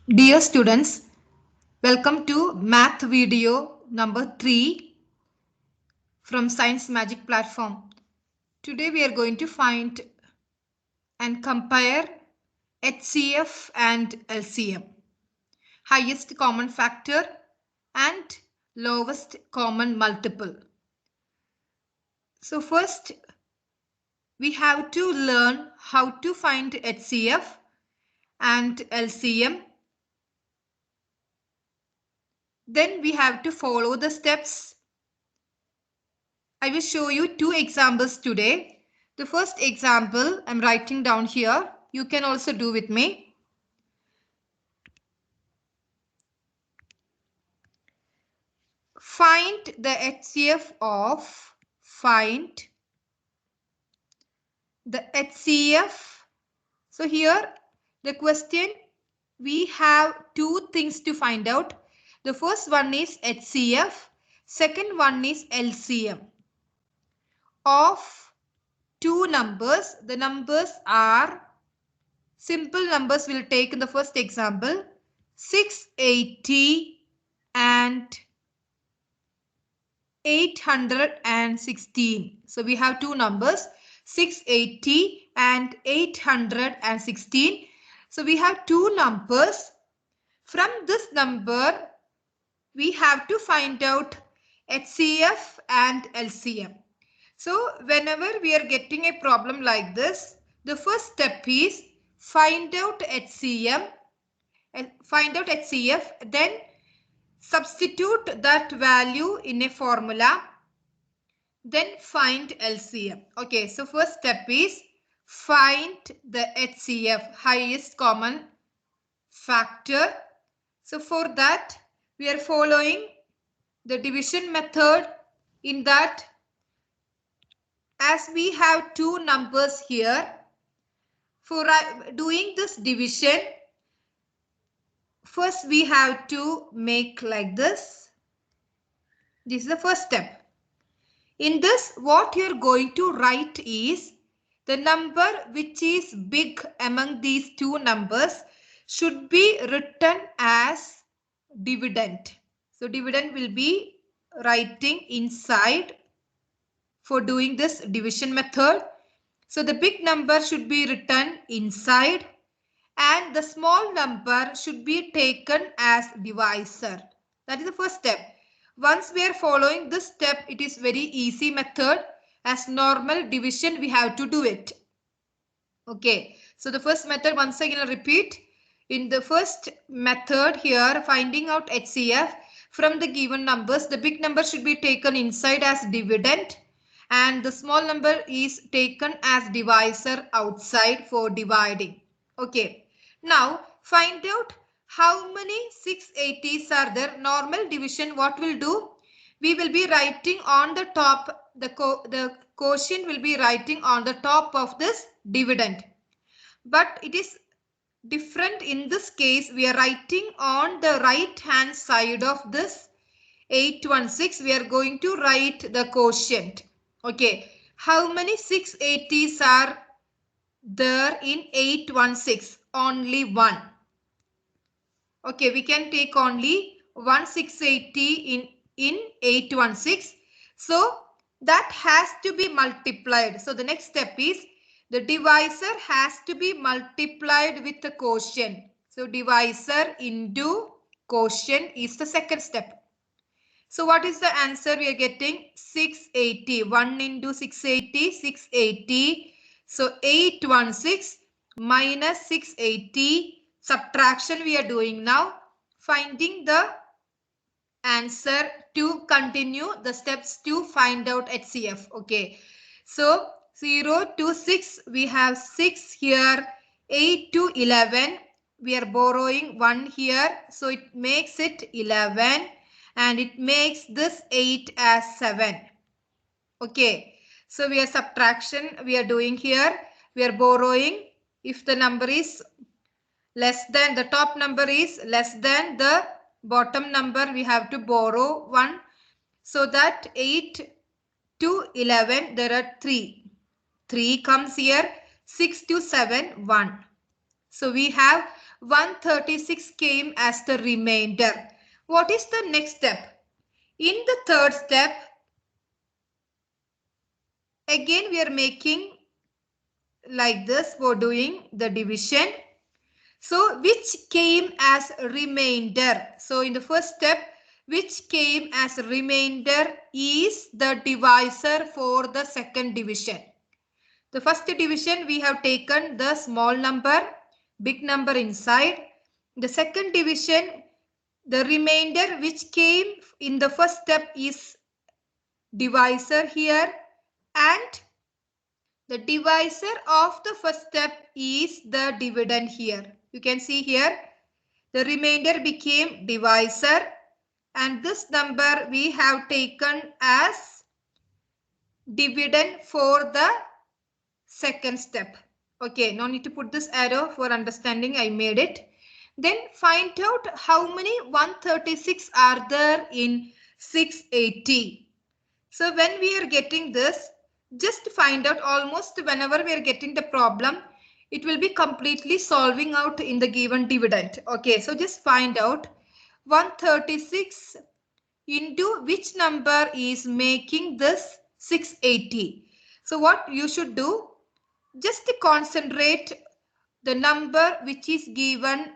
Dear students, welcome to math video number 3 from Science Magic platform. Today we are going to find and compare HCF and LCM, highest common factor and lowest common multiple. So first we have to learn how to find HCF and LCM. Then we have to follow the steps. I will show you two examples today. The first example I'm writing down here. You can also do with me. Find the HCF of, find the HCF. So here the question, we have two things to find out. The first one is HCF. Second one is LCM of two numbers. The numbers are simple numbers we'll take in the first example, 680 and 816. So we have two numbers, 680 and 816. So we have two numbers. From this number, we have to find out HCF and LCM. So whenever we are getting a problem like this, the first step is find out HCM and find out HCF, then substitute that value in a formula, then find LCM. Okay, so first step is find the HCF, highest common factor. So for that, we are following the division method. In that, as we have two numbers here, for doing this division, first we have to make like this. This is the first step. In this, what you're going to write is the number which is big among these two numbers should be written as dividend. So dividend will be writing inside for doing this division method. So the big number should be written inside and the small number should be taken as divisor. That is the first step. Once we are following this step, it is very easy method. As normal division, we have to do it. Okay. So the first method, once again I'll repeat. In the first method here, finding out HCF from the given numbers, the big number should be taken inside as dividend and the small number is taken as divisor outside for dividing. Okay. Now find out how many 680s are there. Normal division, what we'll do? We will be writing on the top, the quotient will be writing on the top of this dividend. But it is different in this case. We are writing on the right hand side of this 816. We are going to write the quotient. Okay. How many 680s are there in 816? Only one. Okay, we can take only 1680 in 816. So that has to be multiplied. So the next step is the divisor has to be multiplied with the quotient. So divisor into quotient is the second step. So what is the answer we are getting? 680. 1 into 680, 680. So 816 minus 680. Subtraction we are doing now. Finding the answer to continue the steps to find out HCF. Okay. So 0 to 6 we have 6 here. 8 to 11 we are borrowing 1 here. So it makes it 11. And it makes this 8 as 7. Okay. So we are subtraction we are doing here. We are borrowing. If the number is less than, the top number is less than the bottom number, we have to borrow 1. So that 8 to 11 there are 3. 3 comes here. 6 to 7 1. So we have 136 came as the remainder. What is the next step? In the third step, again we are making like this for doing the division. So which came as remainder? So in the first step, which came as remainder is the divisor for the second division. The first division we have taken the small number, big number inside. The second division, the remainder which came in the first step is divisor here, and the divisor of the first step is the dividend here. You can see here the remainder became divisor, and this number we have taken as dividend for the second step. Okay, no need to put this arrow for understanding. I made it. Then find out how many 136 are there in 680. So when we are getting this, just find out almost whenever we are getting the problem, it will be completely solving out in the given dividend. Okay, so just find out 136 into which number is making this 680. So what you should do, just concentrate the number which is given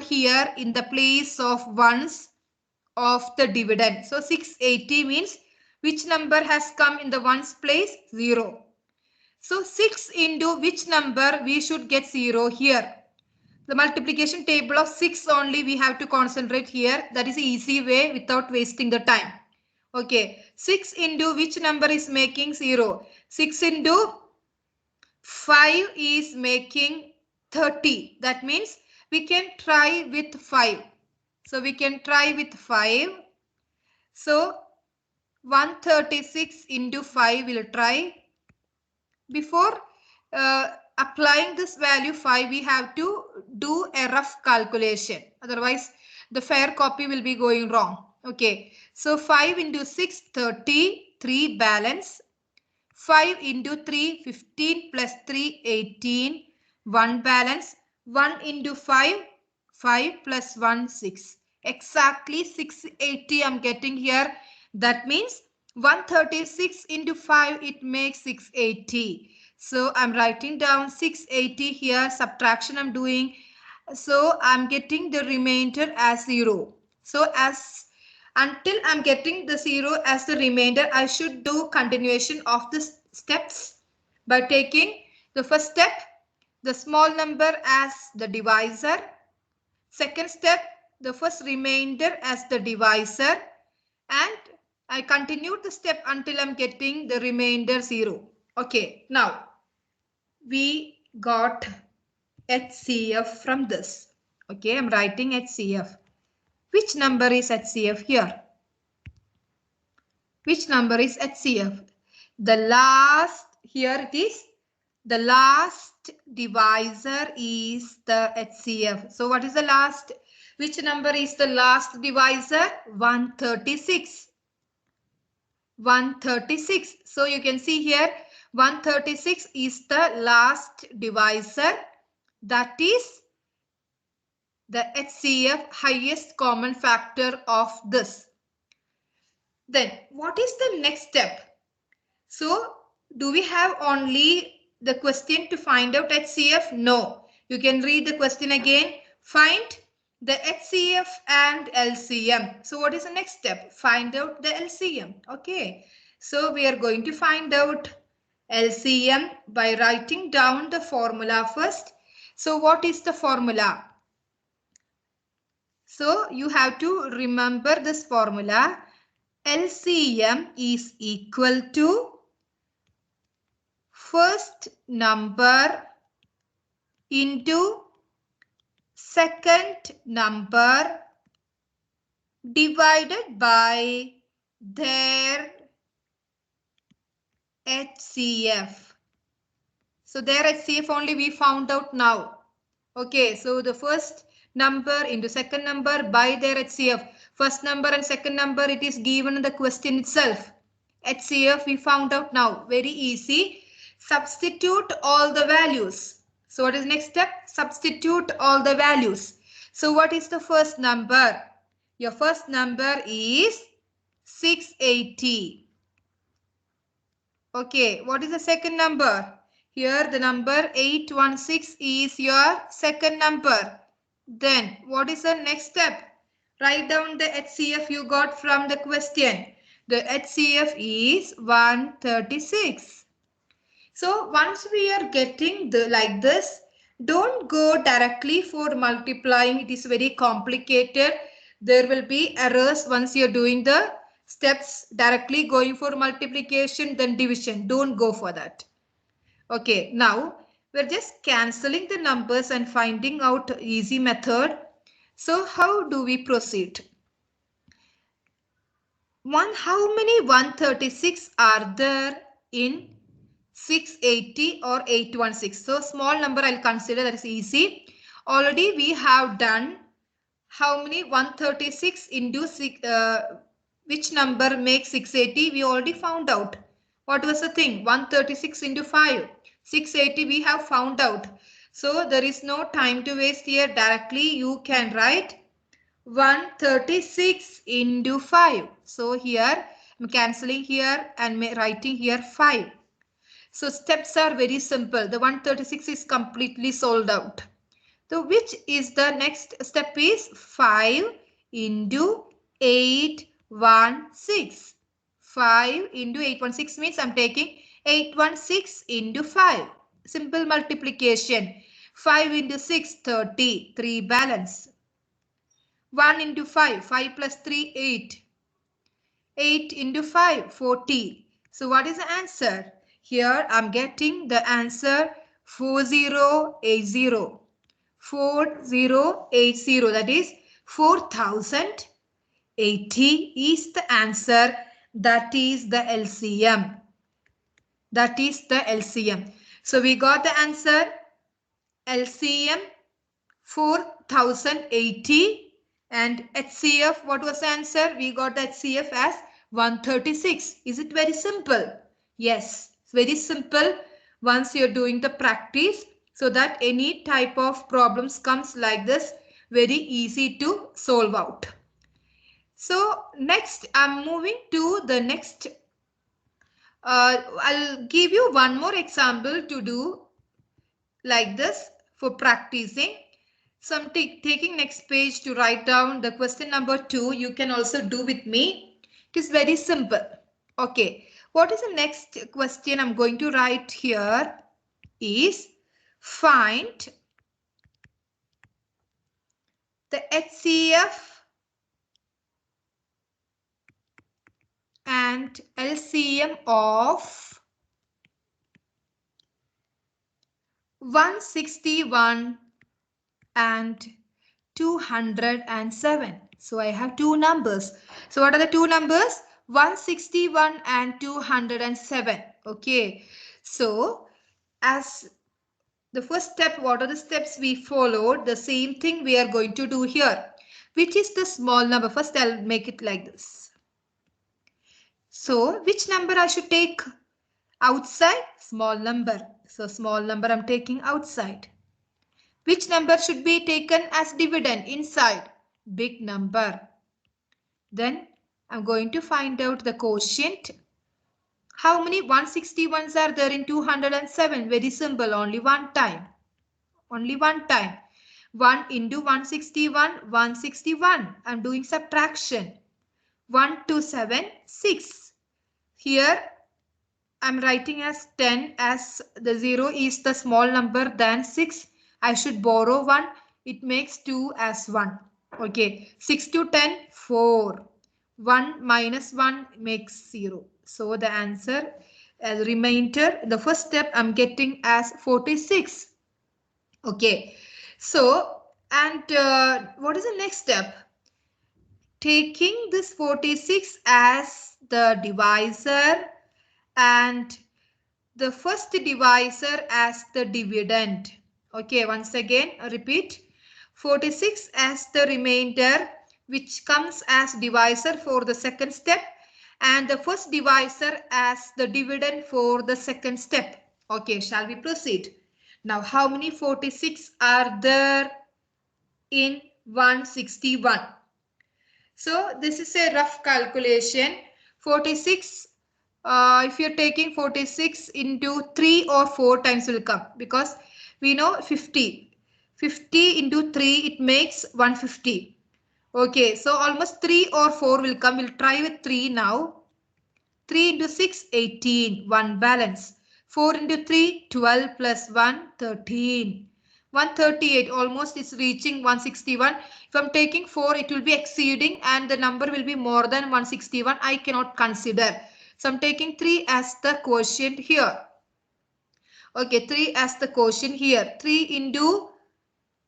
here in the place of ones of the dividend. So 680 means which number has come in the ones place? 0. So 6 into which number we should get 0 here. The multiplication table of 6 only we have to concentrate here. That is the easy way without wasting the time. Okay, 6 into which number is making 0? 6 into 5 is making 30. That means we can try with 5. So we can try with 5. So 136 into 5 will try. Before applying this value 5, we have to do a rough calculation. Otherwise, the fair copy will be going wrong. Okay. So 5 into 6, 30. 3 balance. 5 into 3, 15 plus 3, 18. 1 balance. 1 into 5, 5 plus 1, 6. Exactly 680 I'm getting here. That means 136 into 5, it makes 680. So I'm writing down 680 here. Subtraction I'm doing. So I'm getting the remainder as 0. So until I'm getting the 0 as the remainder, I should do continuation of the steps by taking the first step, the small number as the divisor. Second step, the first remainder as the divisor, and I continued the step until I'm getting the remainder 0. Okay, now we got HCF from this. Okay, I'm writing HCF. Which number is HCF here? Which number is HCF? The last, here it is. The last divisor is the HCF. So what is the last? Which number is the last divisor? 136. 136. So you can see here 136 is the last divisor. That is the HCF, highest common factor of this. Then what is the next step? So do we have only the question to find out HCF? No. You can read the question again. Find the HCF and LCM. So what is the next step? Find out the LCM. Okay. So we are going to find out LCM by writing down the formula first. So what is the formula? So you have to remember this formula. LCM is equal to first number into second number divided by their HCF. So their HCF only we found out now. Okay, so the first number into second number by their HCF. First number and second number, it is given in the question itself. HCF we found out now. Very easy. Substitute all the values. So what is next step? Substitute all the values. So what is the first number? Your first number is 680. Okay, what is the second number? Here the number 816 is your second number. Then what is the next step? Write down the HCF you got from the question. The HCF is 136. So once we are getting the like this, don't go directly for multiplying. It is very complicated. There will be errors once you're doing the steps directly going for multiplication then division. Don't go for that. Okay, now we're just cancelling the numbers and finding out easy method. So how do we proceed? How many 136 are there in 680 or 816? So small number I'll consider, that is easy. Already we have done how many 136 into which number makes 680? We already found out. What was the thing? 136 into 5. 680 we have found out. So there is no time to waste here. Directly you can write 136 into 5. So here I'm cancelling here and writing here 5. So steps are very simple. The 136 is completely solved out. So which is the next step is 5 into 816. 5 into 816 means I'm taking 816 into 5. Simple multiplication. 5 into 6, 30. 3 balance. 1 into 5, 5 plus 3, 8. 8 into 5, 40. So what is the answer? Here I'm getting the answer 4080. 4080, that is 4080 is the answer. That is the LCM. That is the LCM. So we got the answer LCM 4080. And HCF, what was the answer? We got the HCF as 136. Is it very simple? Yes, it's very simple once you're doing the practice, so that any type of problems comes like this, very easy to solve out. So next I'm moving to the next. I'll give you one more example to do like this for practicing. So I'm taking next page to write down the question number 2. You can also do with me. It is very simple. Okay. What is the next question I'm going to write here is find the HCF and LCM of 161 and 207. So I have two numbers. So what are the two numbers? 161 and 207. Okay. So as the first step, what are the steps we followed? The same thing we are going to do here. Which is the small number? First I'll make it like this. So which number I should take outside? Small number. So small number I'm taking outside. Which number should be taken as dividend inside? Big number. Then I'm going to find out the quotient. How many 161s are there in 207? Very simple, only one time. Only one time. 1 into 161, 161. I'm doing subtraction. 1, 2, 7, 6. Here I'm writing as 10 as the 0 is the small number than 6. I should borrow 1. It makes 2 as 1. Okay. 6 to 10, 4. 1 minus 1 makes 0. So the answer as remainder, the first step I'm getting as 46. Okay. So, and what is the next step? Taking this 46 as the divisor and the first divisor as the dividend. Okay, once again, repeat. 46 as the remainder, which comes as divisor for the second step, and the first divisor as the dividend for the second step. Okay, shall we proceed? Now, how many 46 are there in 161? So this is a rough calculation. 46, if you're taking 46 into 3 or 4 times will come, because we know 50. 50 into 3, it makes 150. Okay, so almost 3 or 4 will come. We'll try with 3 now. 3 into 6, 18. 1 balance. 4 into 3, 12 plus 1, 13. 138, almost is reaching 161. If I'm taking 4, it will be exceeding and the number will be more than 161. I cannot consider. So I'm taking 3 as the quotient here. Okay, 3 as the quotient here. 3 into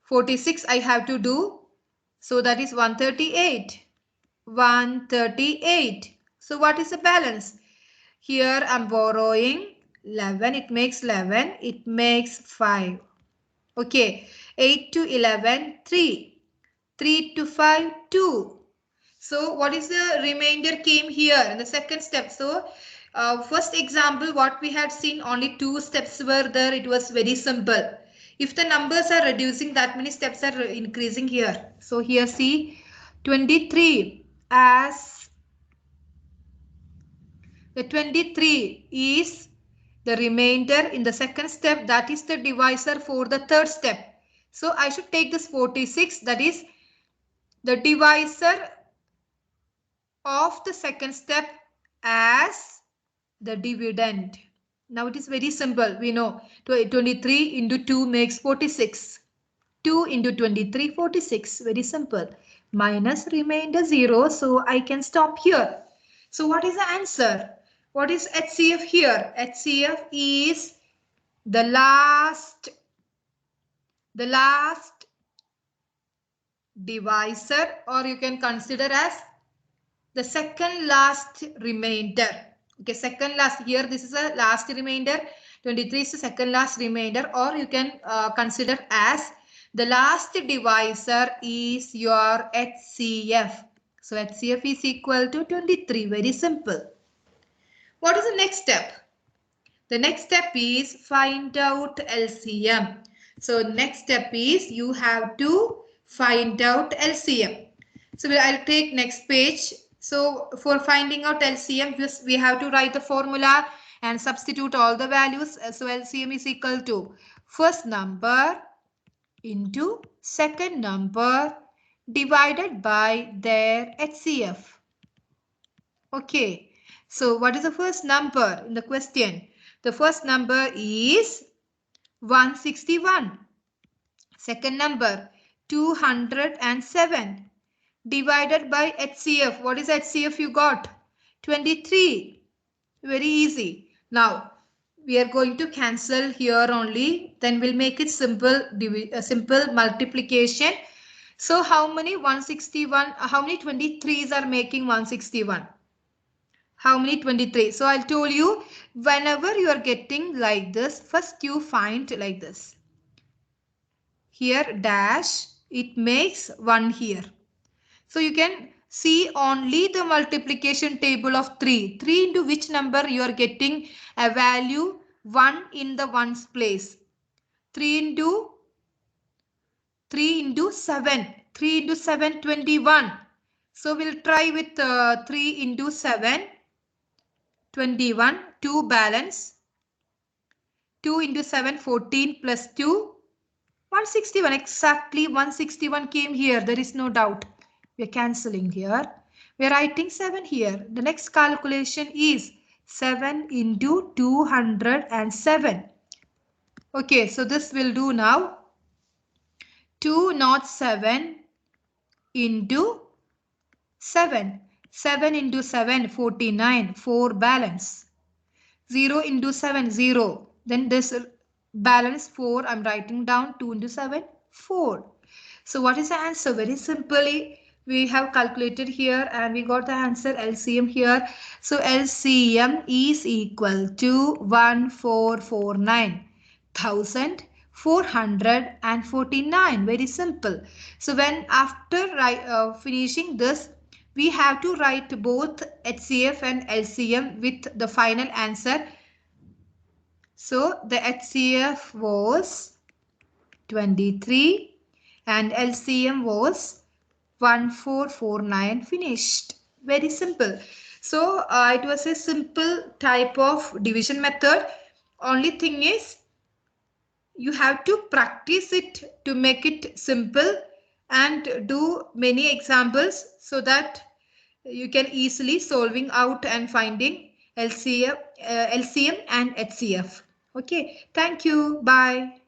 46 I have to do. So that is 138. 138. So what is the balance? Here I'm borrowing 11. It makes 11. It makes 5. Okay. 8 to 11, 3. 3 to 5, 2. So what is the remainder came here in the second step? So first example, what we had seen, only 2 steps were there. It was very simple. If the numbers are reducing, that many steps are increasing here. So here see 23 as the 23 is the remainder in the second step. That is the divisor for the third step. So I should take this 46. That is the divisor of the second step as the dividend. Now it is very simple. We know 23 into 2 makes 46. 2 into 23, 46. Very simple. Minus remainder 0. So I can stop here. So what is the answer? What is HCF here? HCF is the last divisor, or you can consider as the second last remainder. Okay, second last here. This is a last remainder. 23 is the second last remainder, or you can consider as the last divisor is your HCF. So HCF is equal to 23. Very simple. What is the next step? The next step is find out LCM. So next step is you have to find out LCM. So I'll take next page. So for finding out LCM, we have to write the formula and substitute all the values. So LCM is equal to first number into second number divided by their HCF. Okay. So what is the first number in the question? The first number is 161. Second number 207 divided by HCF. What is HCF you got? 23. Very easy. Now we are going to cancel here only. Then we'll make it simple, simple multiplication. So how many 161? How many 23s are making 161? How many 23? So I told you, whenever you are getting like this, first you find like this. Here dash, it makes 1 here. So you can see only the multiplication table of 3. 3 into which number you are getting a value 1 in the ones place. 3 into 7. 3 into 7, 21. So we'll try with 3 into 7. 21, 2 balance, 2 into 7, 14 plus 2, 161, exactly 161 came here, there is no doubt. We are cancelling here. We are writing 7 here. The next calculation is 7 into 207. Okay, so this will do now. 207 into 7. 7 into 7, 49, 4 balance. 0 into 7, 0. Then this balance 4, I'm writing down 2 into 7, 4. So what is the answer? Very simply, we have calculated here and we got the answer LCM here. So LCM is equal to 1449. 1449. Very simple. So when after finishing this, we have to write both HCF and LCM with the final answer So the HCF was 23 and LCM was 1449. Finished. Very simple. So it was a simple type of division method. Only thing is you have to practice it to make it simple and do many examples so that you can easily solving out and finding LCM and HCF. Okay. Thank you. Bye.